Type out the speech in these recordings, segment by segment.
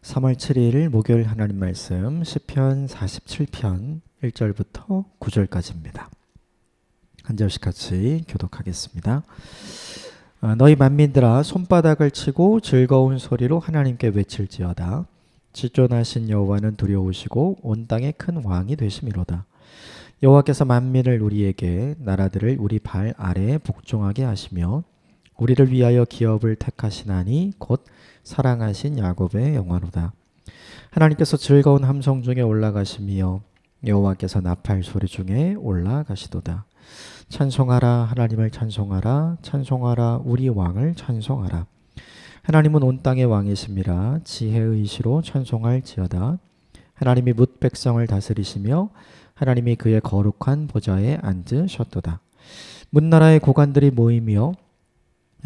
3월 7일 목요일 하나님 말씀 시편 47편 1절부터 9절까지입니다. 한 절씩 같이 교독하겠습니다. 너희 만민들아 손바닥을 치고 즐거운 소리로 하나님께 외칠지어다. 지존하신 여호와는 두려우시고 온 땅의 큰 왕이 되심이로다. 여호와께서 만민을 우리에게 나라들을 우리 발 아래에 복종하게 하시며 우리를 위하여 기업을 택하시나니 곧 사랑하신 야곱의 영화로다. 하나님께서 즐거운 함성 중에 올라가시며 여호와께서 나팔 소리 중에 올라가시도다. 찬송하라 하나님을 찬송하라 찬송하라 우리 왕을 찬송하라. 하나님은 온 땅의 왕이심이라 지혜의 시로 찬송할지어다. 하나님이 뭇 백성을 다스리시며 하나님이 그의 거룩한 보좌에 앉으셨도다. 문나라의 고관들이 모이며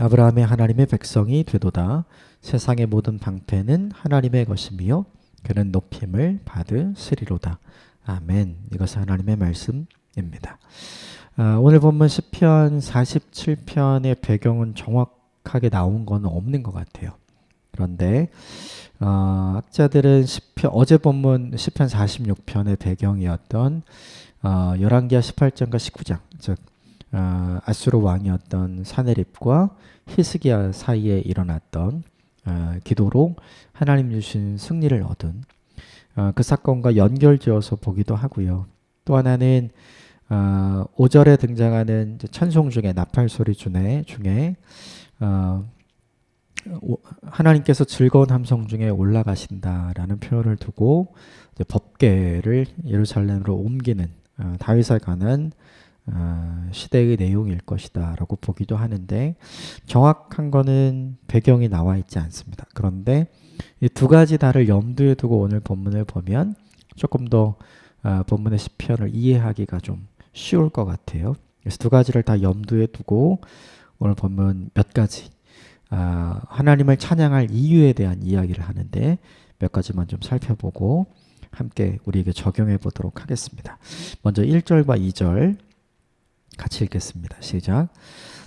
아브라함의 하나님의 백성이 되도다. 세상의 모든 방패는 하나님의 것이며 그는 높임을 받으시리로다. 아멘. 이것은 하나님의 말씀입니다. 오늘 본문 시편 47편의 배경은 정확하게 나온 건 없는 것 같아요. 그런데 학자들은 어제 본문 시편 46편의 배경이었던 열왕기하 18장과 19장, 즉 아수르 왕이었던 사네립과 히스기야 사이에 일어났던 기도로 하나님 주신 승리를 얻은 그 사건과 연결지어서 보기도 하고요. 또 하나는 5절에 등장하는 찬송 중에 나팔 소리 중에 하나님께서 즐거운 함성 중에 올라가신다라는 표현을 두고 법궤를 예루살렘으로 옮기는 다윗에 관한 시대의 내용일 것이다 라고 보기도 하는데 정확한 거는 배경이 나와 있지 않습니다. 그런데 이 두 가지 다를 염두에 두고 오늘 본문을 보면 조금 더 본문의 시편을 이해하기가 좀 쉬울 것 같아요. 그래서 두 가지를 다 염두에 두고 오늘 본문 몇 가지 하나님을 찬양할 이유에 대한 이야기를 하는데 몇 가지만 좀 살펴보고 함께 우리에게 적용해 보도록 하겠습니다. 먼저 1절과 2절 같이 읽겠습니다. 시작.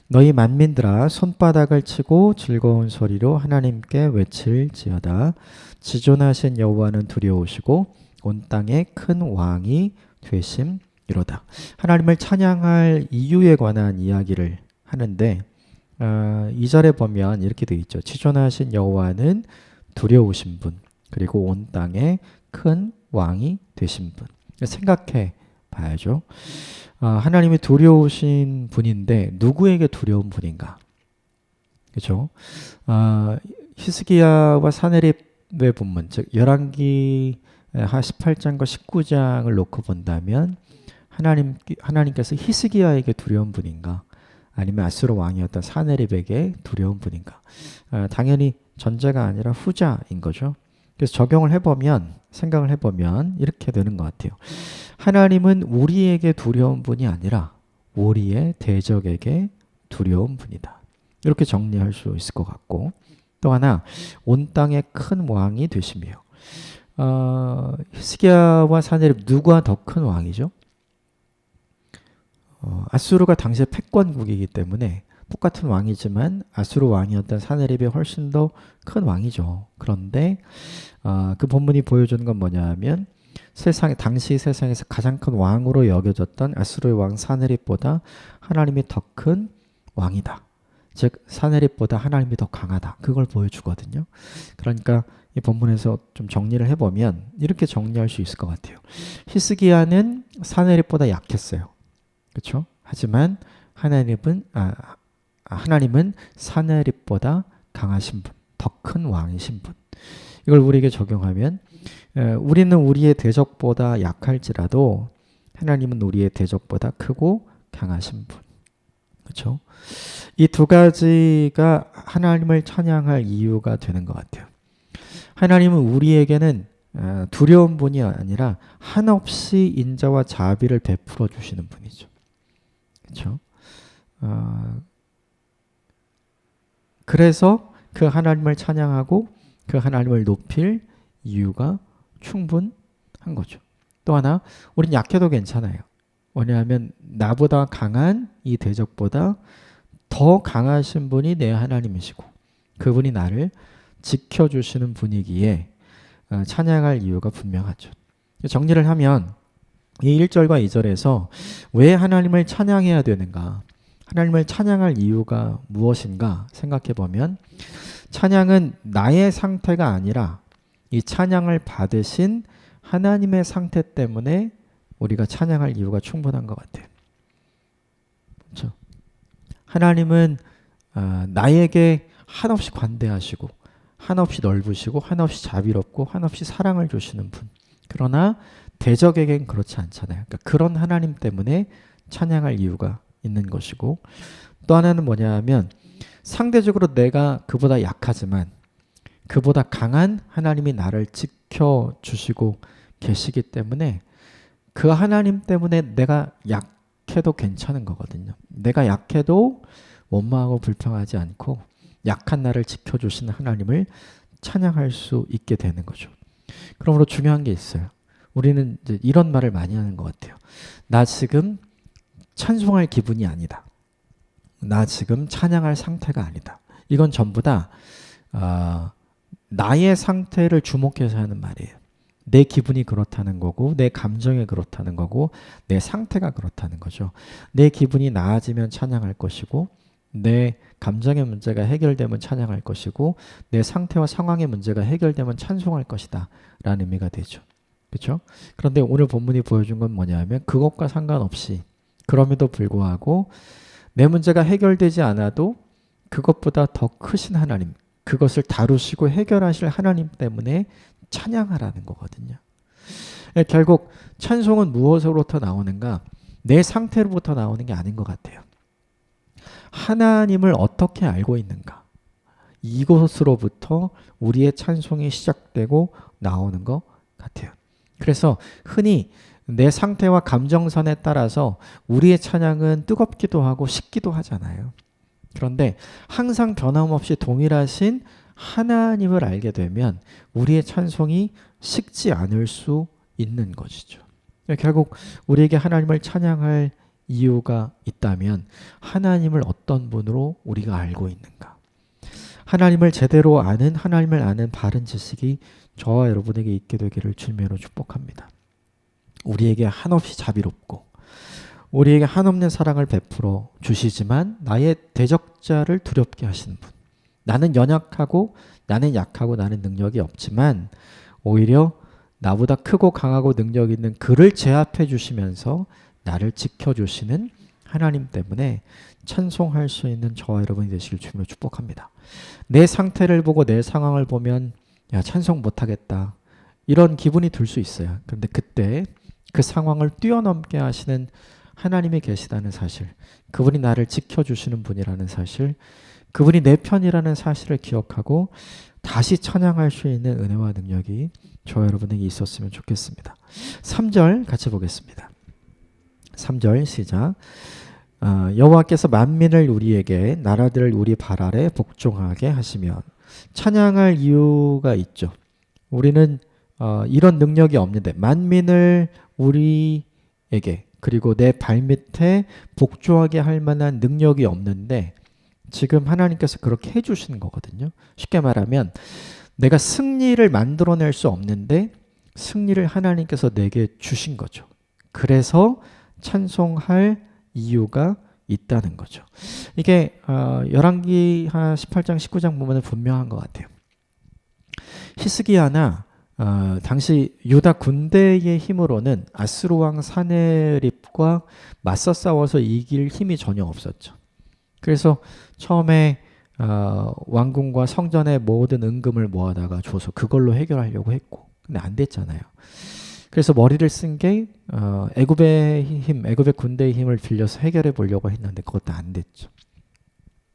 너희 만민들아 손바닥을 치고 즐거운 소리로 하나님께 외칠지어다. 지존하신 여호와는 두려우시고 온 땅에 큰 왕이 되심이로다. 하나님을 찬양할 이유에 관한 이야기를 하는데 2절에 보면 이렇게 되어 있죠. 지존하신 여호와는 두려우신 분, 그리고 온 땅에 큰 왕이 되신 분. 생각해 봐야죠. 하나님이 두려우신 분인데 누구에게 두려운 분인가? 그렇죠? 히스기야와 사네립의 본문, 즉 열왕기 18장과 19장을 놓고 본다면 하나님께서 히스기야에게 두려운 분인가? 아니면 아수르 왕이었던 사네립에게 두려운 분인가? 당연히 전자가 아니라 후자인 거죠. 그래서 생각을 해보면 이렇게 되는 것 같아요. 하나님은 우리에게 두려운 분이 아니라 우리의 대적에게 두려운 분이다. 이렇게 정리할 수 있을 것 같고, 또 하나 온 땅의 큰 왕이 되시며 히스기야와 사네립 누가 더 큰 왕이죠? 아수르가 당시에 패권국이기 때문에 똑같은 왕이지만 아수르 왕이었던 사네립이 훨씬 더 큰 왕이죠. 그런데 그 본문이 보여주는 건 뭐냐면 당시 세상에서 가장 큰 왕으로 여겨졌던 아수르의 왕 사네립보다 하나님이 더 큰 왕이다. 즉 사네립보다 하나님이 더 강하다. 그걸 보여주거든요. 그러니까 이 본문에서 좀 정리를 해보면 이렇게 정리할 수 있을 것 같아요. 히스기야는 사네립보다 약했어요. 그렇죠? 하지만 하나님은 사네립보다 강하신 분, 더 큰 왕이신 분. 이걸 우리에게 적용하면 우리는 우리의 대적보다 약할지라도 하나님은 우리의 대적보다 크고 강하신 분. 그렇죠? 이 두 가지가 하나님을 찬양할 이유가 되는 것 같아요. 하나님은 우리에게는 두려운 분이 아니라 한없이 인자와 자비를 베풀어 주시는 분이죠. 그렇죠? 그래서 그 하나님을 찬양하고 그 하나님을 높일 이유가 충분한 거죠. 또 하나, 우린 약해도 괜찮아요. 왜냐하면 나보다 강한 이 대적보다 더 강하신 분이 내 하나님이시고 그분이 나를 지켜주시는 분이기에 찬양할 이유가 분명하죠. 정리를 하면 이 1절과 2절에서 왜 하나님을 찬양해야 되는가? 하나님을 찬양할 이유가 무엇인가 생각해 보면 찬양은 나의 상태가 아니라 이 찬양을 받으신 하나님의 상태 때문에 우리가 찬양할 이유가 충분한 것 같아요. 그렇죠? 하나님은 나에게 한없이 관대하시고 한없이 넓으시고 한없이 자비롭고 한없이 사랑을 주시는 분. 그러나 대적에겐 그렇지 않잖아요. 그러니까 그런 하나님 때문에 찬양할 이유가 있는 것이고 또 하나는 뭐냐 하면 상대적으로 내가 그보다 약하지만 그보다 강한 하나님이 나를 지켜주시고 계시기 때문에 그 하나님 때문에 내가 약해도 괜찮은 거거든요. 내가 약해도 원망하고 불평하지 않고 약한 나를 지켜주시는 하나님을 찬양할 수 있게 되는 거죠. 그러므로 중요한 게 있어요. 우리는 이제 이런 말을 많이 하는 것 같아요. 나 지금 찬송할 기분이 아니다. 나 지금 찬양할 상태가 아니다. 이건 전부 다 나의 상태를 주목해서 하는 말이에요. 내 기분이 그렇다는 거고 내 감정이 그렇다는 거고 내 상태가 그렇다는 거죠. 내 기분이 나아지면 찬양할 것이고 내 감정의 문제가 해결되면 찬양할 것이고 내 상태와 상황의 문제가 해결되면 찬송할 것이다 라는 의미가 되죠. 그렇죠? 그런데 오늘 본문이 보여준 건 뭐냐면 그것과 상관없이 그럼에도 불구하고 내 문제가 해결되지 않아도 그것보다 더 크신 하나님, 그것을 다루시고 해결하실 하나님 때문에 찬양하라는 거거든요. 결국 찬송은 무엇으로부터 나오는가? 내 상태로부터 나오는 게 아닌 것 같아요. 하나님을 어떻게 알고 있는가? 이곳으로부터 우리의 찬송이 시작되고 나오는 것 같아요. 그래서 흔히 내 상태와 감정선에 따라서 우리의 찬양은 뜨겁기도 하고 식기도 하잖아요. 그런데 항상 변함없이 동일하신 하나님을 알게 되면 우리의 찬송이 식지 않을 수 있는 것이죠. 결국 우리에게 하나님을 찬양할 이유가 있다면 하나님을 어떤 분으로 우리가 알고 있는가? 하나님을 제대로 아는 하나님을 아는 바른 지식이 저와 여러분에게 있게 되기를 주님으로 축복합니다. 우리에게 한없이 자비롭고 우리에게 한없는 사랑을 베풀어 주시지만 나의 대적자를 두렵게 하시는 분. 나는 연약하고 나는 약하고 나는 능력이 없지만 오히려 나보다 크고 강하고 능력 있는 그를 제압해 주시면서 나를 지켜주시는 하나님 때문에 찬송할 수 있는 저와 여러분이 되시길 주님으로 축복합니다. 내 상태를 보고 내 상황을 보면 야 찬송 못하겠다 이런 기분이 들 수 있어요. 그런데 그때 그 상황을 뛰어넘게 하시는 하나님이 계시다는 사실, 그분이 나를 지켜주시는 분이라는 사실, 그분이 내 편이라는 사실을 기억하고 다시 찬양할 수 있는 은혜와 능력이 저와 여러분에게 있었으면 좋겠습니다. 3절 같이 보겠습니다. 3절 시작. 여호와께서 만민을 우리에게 나라들을 우리 발 아래 복종하게 하시면 찬양할 이유가 있죠. 우리는 이런 능력이 없는데 만민을 우리에게 그리고 내 발밑에 복종하게 할 만한 능력이 없는데 지금 하나님께서 그렇게 해주시는 거거든요. 쉽게 말하면 내가 승리를 만들어낼 수 없는데 승리를 하나님께서 내게 주신 거죠. 그래서 찬송할 이유가 있다는 거죠. 이게 열왕기 18장 19장 보면 분명한 것 같아요. 히스기야나 당시 유다 군대의 힘으로는 아수르 왕 사네립과 맞서 싸워서 이길 힘이 전혀 없었죠. 그래서 처음에 왕궁과 성전의 모든 은금을 모아다가 줘서 그걸로 해결하려고 했고 근데 안 됐잖아요. 그래서 머리를 쓴 게 애굽의 힘, 애굽의 군대의 힘을 빌려서 해결해 보려고 했는데 그것도 안 됐죠.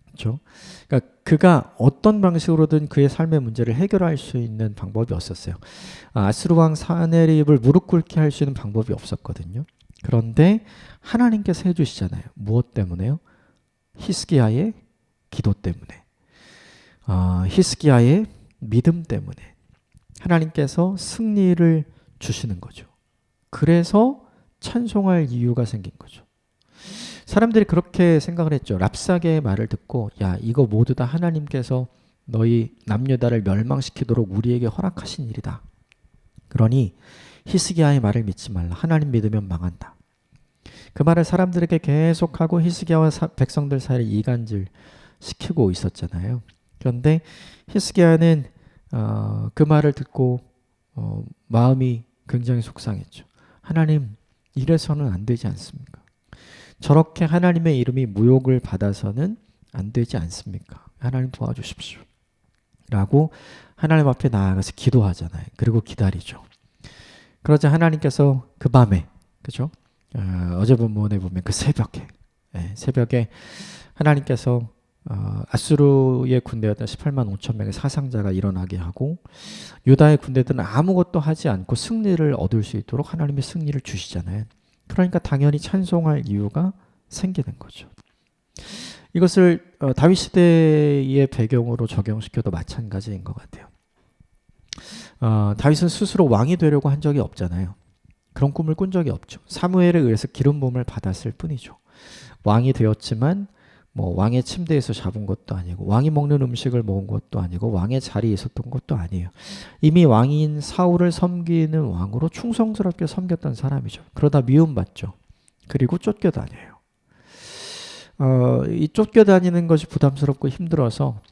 그렇죠? 그러니까 그가 어떤 방식으로든 그의 삶의 문제를 해결할 수 있는 방법이 없었어요. 아수르 왕 사네립을 무릎 꿇게 할 수 있는 방법이 없었거든요. 그런데 하나님께서 해주시잖아요. 무엇 때문에요? 히스기야의 기도 때문에, 히스기야의 믿음 때문에 하나님께서 승리를 주시는 거죠. 그래서 찬송할 이유가 생긴 거죠. 사람들이 그렇게 생각을 했죠. 랍사게의 말을 듣고 야 이거 모두 다 하나님께서 너희 남유다를 멸망시키도록 우리에게 허락하신 일이다 그러니 히스기야의 말을 믿지 말라. 하나님 믿으면 망한다. 그 말을 사람들에게 계속하고 히스기야와 백성들 사이를 이간질 시키고 있었잖아요. 그런데 히스기야는 그 말을 듣고 마음이 굉장히 속상했죠. 하나님, 이래서는 안 되지 않습니까? 저렇게 하나님의 이름이 모욕을 받아서는 안 되지 않습니까? 하나님 도와주십시오. 라고 하나님 앞에 나아가서 기도하잖아요. 그리고 기다리죠. 그러자 하나님께서 그 밤에, 그죠? 어제 본문에 보면 그 새벽에 하나님께서 아수르의 군대였던 18만 5천 명의 사상자가 일어나게 하고 유다의 군대들은 아무것도 하지 않고 승리를 얻을 수 있도록 하나님의 승리를 주시잖아요. 그러니까 당연히 찬송할 이유가 생기는 거죠. 이것을 다윗 시대의 배경으로 적용시켜도 마찬가지인 것 같아요. 다윗은 스스로 왕이 되려고 한 적이 없잖아요. 그런 꿈을 꾼 적이 없죠. 사무엘에 의해서 기름 부음을 받았을 뿐이죠. 왕이 되었지만 뭐 왕의 침대에서 잡은 것도 아니고 왕이 먹는 음식을 먹은 것도 아니고 왕의 자리에 있었던 것도 아니에요. 이미 왕인 사울을 섬기는 왕으로 충성스럽게 섬겼던 사람이죠. 그러다 미움받죠. 그리고 쫓겨다녀요. 이 쫓겨다니는 것이 부담스럽고 힘들어서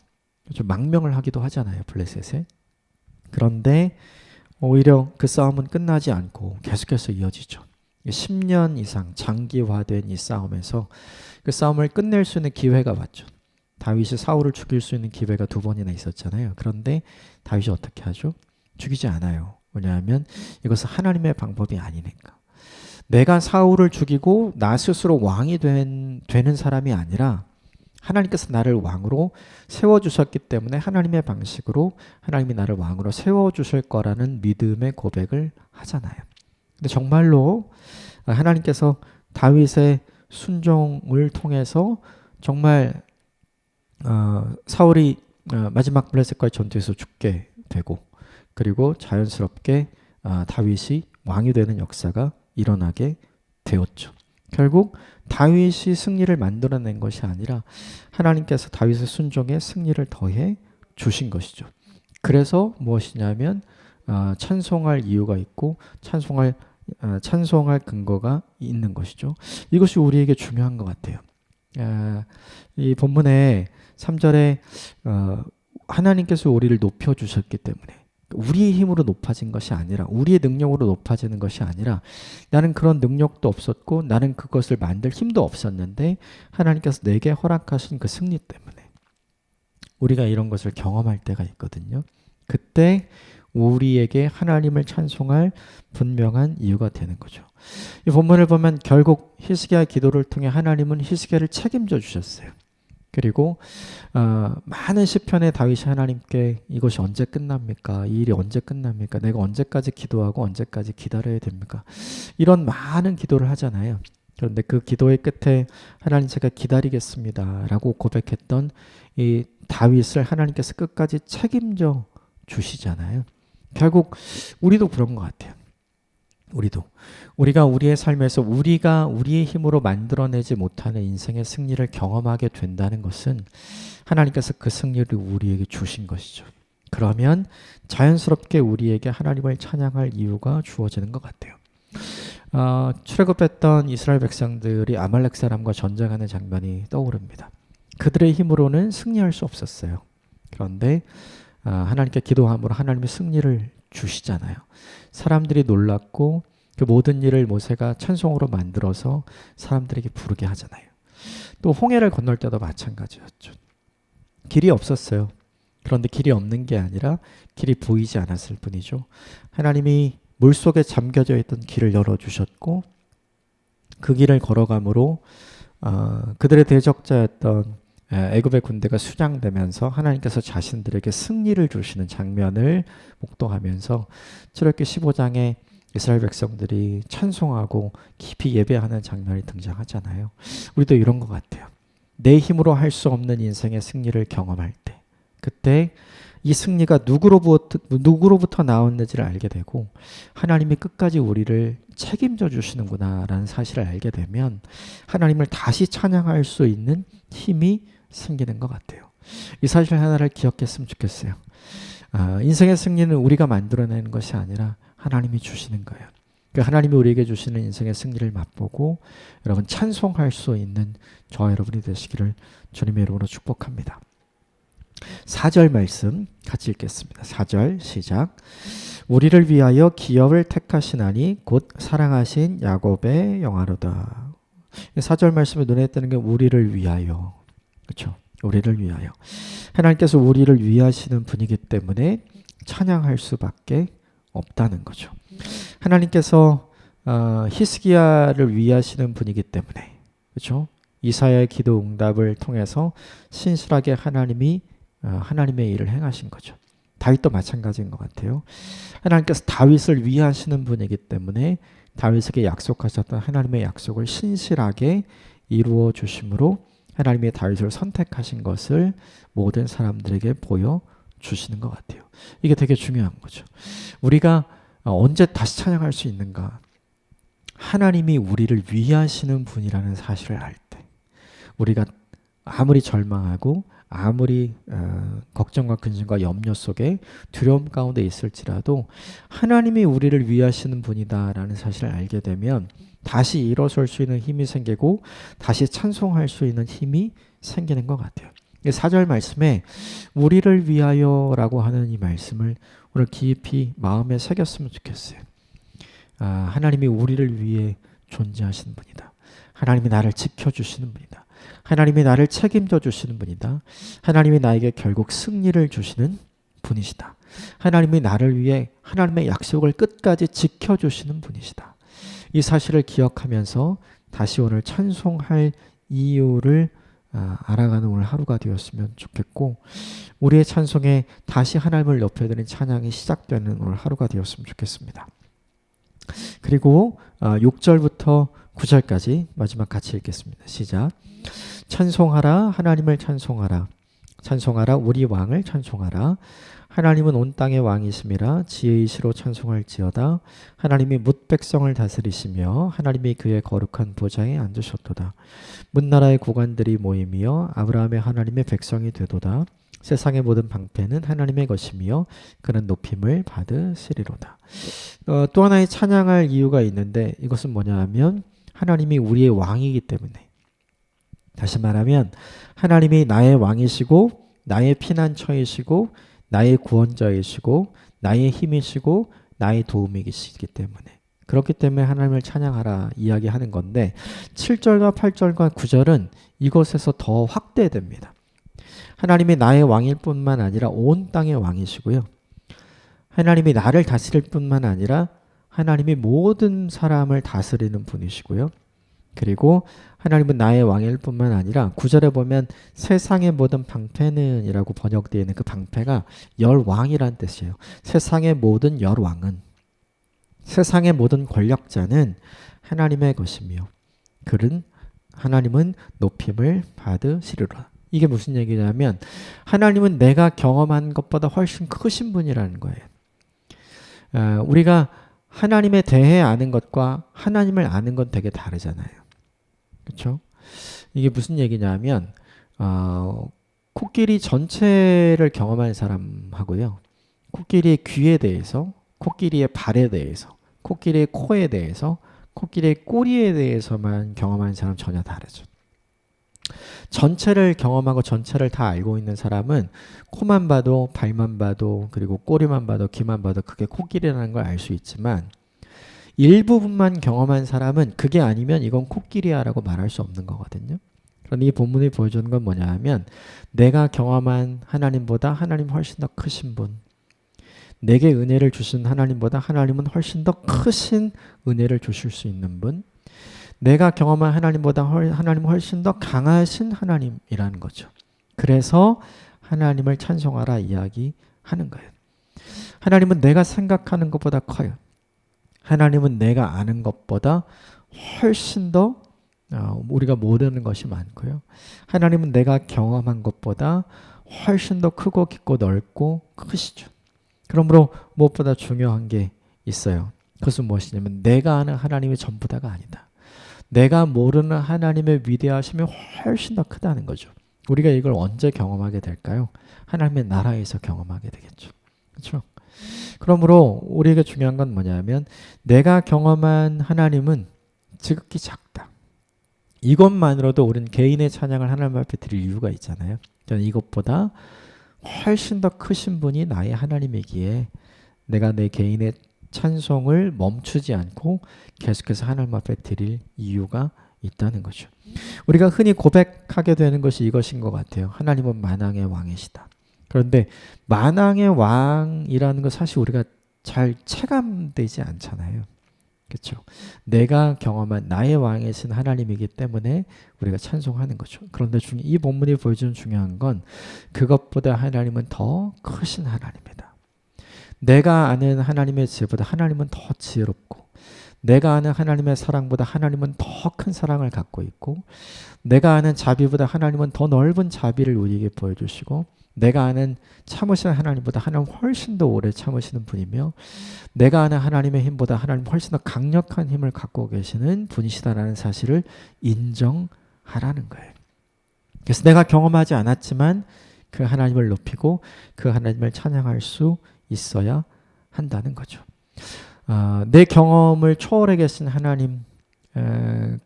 좀 망명을 하기도 하잖아요. 블레셋에. 그런데 오히려 그 싸움은 끝나지 않고 계속해서 이어지죠. 10년 이상 장기화된 이 싸움에서 그 싸움을 끝낼 수 있는 기회가 왔죠. 다윗이 사울을 죽일 수 있는 기회가 2번이나 있었잖아요. 그런데 다윗이 어떻게 하죠? 죽이지 않아요. 왜냐하면 이것은 하나님의 방법이 아니니까. 내가 사울을 죽이고 나 스스로 왕이 되는 사람이 아니라 하나님께서 나를 왕으로 세워주셨기 때문에 하나님의 방식으로 하나님이 나를 왕으로 세워주실 거라는 믿음의 고백을 하잖아요. 근데 정말로 하나님께서 다윗의 순종을 통해서 정말 사울이 마지막 블레셋과의 전투에서 죽게 되고 그리고 자연스럽게 다윗이 왕이 되는 역사가 일어나게 되었죠. 결국 다윗이 승리를 만들어낸 것이 아니라 하나님께서 다윗의 순종에 승리를 더해 주신 것이죠. 그래서 무엇이냐면 찬송할 이유가 있고 찬송할 근거가 있는 것이죠. 이것이 우리에게 중요한 것 같아요. 이 본문의 3절에 하나님께서 우리를 높여주셨기 때문에 우리의 힘으로 높아진 것이 아니라 우리의 능력으로 높아지는 것이 아니라 나는 그런 능력도 없었고 나는 그것을 만들 힘도 없었는데 하나님께서 내게 허락하신 그 승리 때문에 우리가 이런 것을 경험할 때가 있거든요. 그때 우리에게 하나님을 찬송할 분명한 이유가 되는 거죠. 이 본문을 보면 결국 히스기야의 기도를 통해 하나님은 히스기야를 책임져 주셨어요. 그리고 많은 시편의 다윗이 하나님께 이것이 언제 끝납니까? 이 일이 언제 끝납니까? 내가 언제까지 기도하고 언제까지 기다려야 됩니까? 이런 많은 기도를 하잖아요. 그런데 그 기도의 끝에 하나님 제가 기다리겠습니다 라고 고백했던 이 다윗을 하나님께서 끝까지 책임져 주시잖아요. 결국 우리도 그런 것 같아요. 우리가 우리의 삶에서 우리가 우리의 힘으로 만들어내지 못하는 인생의 승리를 경험하게 된다는 것은 하나님께서 그 승리를 우리에게 주신 것이죠. 그러면 자연스럽게 우리에게 하나님을 찬양할 이유가 주어지는 것 같아요. 출애굽했던 이스라엘 백성들이 아말렉 사람과 전쟁하는 장면이 떠오릅니다. 그들의 힘으로는 승리할 수 없었어요. 그런데 하나님께 기도함으로 하나님의 승리를 주시잖아요. 사람들이 놀랐고 그 모든 일을 모세가 찬송으로 만들어서 사람들에게 부르게 하잖아요. 또 홍해를 건널 때도 마찬가지였죠. 길이 없었어요. 그런데 길이 없는 게 아니라 길이 보이지 않았을 뿐이죠. 하나님이 물속에 잠겨져 있던 길을 열어주셨고 그 길을 걸어감으로 그들의 대적자였던 애굽의 군대가 수장되면서 하나님께서 자신들에게 승리를 주시는 장면을 목도하면서 출애굽기 15장에 이스라엘 백성들이 찬송하고 깊이 예배하는 장면이 등장하잖아요. 우리도 이런 것 같아요. 내 힘으로 할 수 없는 인생의 승리를 경험할 때 그때 이 승리가 누구로부터 나왔는지를 알게 되고 하나님이 끝까지 우리를 책임져 주시는구나 라는 사실을 알게 되면 하나님을 다시 찬양할 수 있는 힘이 생기는 것 같아요. 이 사실 하나를 기억했으면 좋겠어요. 인생의 승리는 우리가 만들어내는 것이 아니라 하나님이 주시는 거예요. 그 하나님이 우리에게 주시는 인생의 승리를 맛보고 여러분 찬송할 수 있는 저와 여러분이 되시기를 주님의 이름으로 축복합니다. 4절 말씀 같이 읽겠습니다. 4절 시작. 우리를 위하여 기업을 택하시나니 곧 사랑하신 야곱의 영화로다. 4절 말씀에 눈에 띄는 게 우리를 위하여. 그렇죠? 우리를 위하여. 하나님께서 우리를 위하시는 분이기 때문에 찬양할 수밖에 없다는 거죠. 하나님께서 히스기야를 위하시는 분이기 때문에, 그렇죠? 이사야의 기도 응답을 통해서 신실하게 하나님이 하나님의 일을 행하신 거죠. 다윗도 마찬가지인 것 같아요. 하나님께서 다윗을 위하시는 분이기 때문에 다윗에게 약속하셨던 하나님의 약속을 신실하게 이루어 주심으로 하나님의 다윗을 선택하신 것을 모든 사람들에게 보여주시는 것 같아요. 이게 되게 중요한 거죠. 우리가 언제 다시 찬양할 수 있는가? 하나님이 우리를 위하시는 분이라는 사실을 알 때, 우리가 아무리 절망하고 아무리 걱정과 근심과 염려 속에 두려움 가운데 있을지라도 하나님이 우리를 위하시는 분이다라는 사실을 알게 되면 다시 일어설 수 있는 힘이 생기고 다시 찬송할 수 있는 힘이 생기는 것 같아요. 4절 말씀에 우리를 위하여라고 하는 이 말씀을 오늘 깊이 마음에 새겼으면 좋겠어요. 하나님이 우리를 위해 존재하시는 분이다. 하나님이 나를 지켜주시는 분이다. 하나님이 나를 책임져 주시는 분이다. 하나님이 나에게 결국 승리를 주시는 분이시다. 하나님이 나를 위해 하나님의 약속을 끝까지 지켜주시는 분이시다. 이 사실을 기억하면서 다시 오늘 찬송할 이유를 알아가는 오늘 하루가 되었으면 좋겠고, 우리의 찬송에 다시 하나님을 높여드리는 찬양이 시작되는 오늘 하루가 되었으면 좋겠습니다. 그리고 6절부터 9절까지 마지막 같이 읽겠습니다. 시작. 찬송하라 하나님을 찬송하라. 찬송하라 우리 왕을 찬송하라. 하나님은 온 땅의 왕이심이라 지혜이시로 찬송할지어다. 하나님이 뭇 백성을 다스리시며 하나님이 그의 거룩한 보좌에 앉으셨도다. 문나라의 고관들이 모임이여 아브라함의 하나님의 백성이 되도다. 세상의 모든 방패는 하나님의 것이며 그는 높임을 받으시리로다. 또 하나의 찬양할 이유가 있는데 이것은 뭐냐 하면 하나님이 우리의 왕이기 때문에, 다시 말하면 하나님이 나의 왕이시고 나의 피난처이시고 나의 구원자이시고 나의 힘이시고 나의 도움이시기 때문에, 그렇기 때문에 하나님을 찬양하라 이야기하는 건데 7절과 8절과 9절은 이것에서 더 확대됩니다. 하나님이 나의 왕일 뿐만 아니라 온 땅의 왕이시고요. 하나님이 나를 다스릴 뿐만 아니라 하나님이 모든 사람을 다스리는 분이시고요. 그리고 하나님은 나의 왕일 뿐만 아니라 9절에 보면 세상의 모든 방패는 이라고 번역되어 있는 그 방패가 열왕이란 뜻이에요. 세상의 모든 열왕은, 세상의 모든 권력자는 하나님의 것이며 하나님은 높임을 받으시리라. 이게 무슨 얘기냐면 하나님은 내가 경험한 것보다 훨씬 크신 분이라는 거예요. 우리가 하나님에 대해 아는 것과 하나님을 아는 건 되게 다르잖아요. 그렇죠? 이게 무슨 얘기냐면 코끼리 전체를 경험한 사람하고요. 코끼리의 귀에 대해서, 코끼리의 발에 대해서, 코끼리의 코에 대해서, 코끼리의 꼬리에 대해서만 경험한 사람 전혀 다르죠. 전체를 경험하고 전체를 다 알고 있는 사람은 코만 봐도 발만 봐도 그리고 꼬리만 봐도 귀만 봐도 그게 코끼리라는 걸 알 수 있지만 일부분만 경험한 사람은 그게 아니면 이건 코끼리야라고 말할 수 없는 거거든요. 그런데 이 본문이 보여주는 건 뭐냐 하면 내가 경험한 하나님보다 하나님 훨씬 더 크신 분, 내게 은혜를 주신 하나님보다 하나님은 훨씬 더 크신 은혜를 주실 수 있는 분, 내가 경험한 하나님보다 하나님은 훨씬 더 강하신 하나님이라는 거죠. 그래서 하나님을 찬송하라 이야기하는 거예요. 하나님은 내가 생각하는 것보다 커요. 하나님은 내가 아는 것보다 훨씬 더 우리가 모르는 것이 많고요. 하나님은 내가 경험한 것보다 훨씬 더 크고 깊고 넓고 크시죠. 그러므로 무엇보다 중요한 게 있어요. 그것은 무엇이냐면 내가 아는 하나님이 전부다가 아니다. 내가 모르는 하나님의 위대하심이 훨씬 더 크다는 거죠. 우리가 이걸 언제 경험하게 될까요? 하나님의 나라에서 경험하게 되겠죠. 그렇죠? 그러므로 우리에게 중요한 건 뭐냐면 내가 경험한 하나님은 지극히 작다. 이것만으로도 우리는 개인의 찬양을 하나님 앞에 드릴 이유가 있잖아요. 저는 이것보다 훨씬 더 크신 분이 나의 하나님이기에 내가 내 개인의 찬송을 멈추지 않고 계속해서 하나님 앞에 드릴 이유가 있다는 거죠. 우리가 흔히 고백하게 되는 것이 이것인 것 같아요. 하나님은 만왕의 왕이시다. 그런데 만왕의 왕이라는 것 사실 우리가 잘 체감되지 않잖아요. 그렇죠? 내가 경험한 나의 왕이신 하나님이기 때문에 우리가 찬송하는 거죠. 그런데 이 본문이 보여주는 중요한 건 그것보다 하나님은 더 크신 하나님이다. 내가 아는 하나님의 지혜보다 하나님은 더 지혜롭고, 내가 아는 하나님의 사랑보다 하나님은 더 큰 사랑을 갖고 있고, 내가 아는 자비보다 하나님은 더 넓은 자비를 우리에게 보여주시고, 내가 아는 참으시는 하나님보다 하나님 훨씬 더 오래 참으시는 분이며, 내가 아는 하나님의 힘보다 하나님 훨씬 더 강력한 힘을 갖고 계시는 분이시다라는 사실을 인정하라는 거예요. 그래서 내가 경험하지 않았지만 그 하나님을 높이고 그 하나님을 찬양할 수 있어야 한다는 거죠. 내 경험을 초월해 계신 하나님,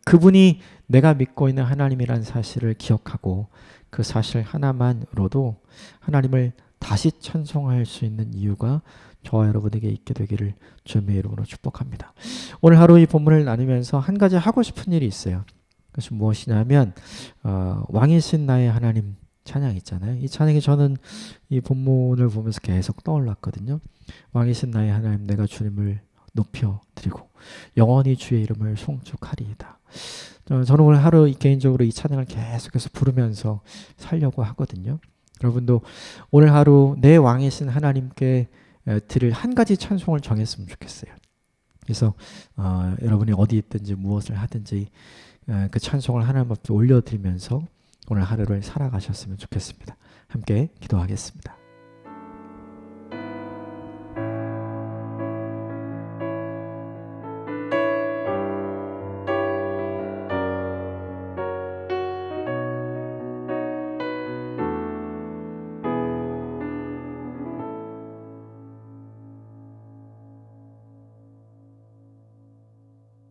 그분이 내가 믿고 있는 하나님이라는 사실을 기억하고 그 사실 하나만으로도 하나님을 다시 찬송할 수 있는 이유가 저와 여러분에게 있게 되기를 주님의 이름으로 축복합니다. 오늘 하루 이 본문을 나누면서 한 가지 하고 싶은 일이 있어요. 그것이 무엇이냐면 왕이신 나의 하나님 찬양 있잖아요. 이 찬양이 저는 이 본문을 보면서 계속 떠올랐거든요. 왕이신 나의 하나님, 내가 주님을 높여드리고 영원히 주의 이름을 송축하리이다. 저는 오늘 하루 개인적으로 이 찬양을 계속해서 부르면서 살려고 하거든요. 여러분도 오늘 하루 내 왕이신 하나님께 드릴 한 가지 찬송을 정했으면 좋겠어요. 그래서 여러분이 어디 있든지 무엇을 하든지 그 찬송을 하나님 앞에 올려드리면서 오늘 하루를 살아가셨으면 좋겠습니다. 함께 기도하겠습니다.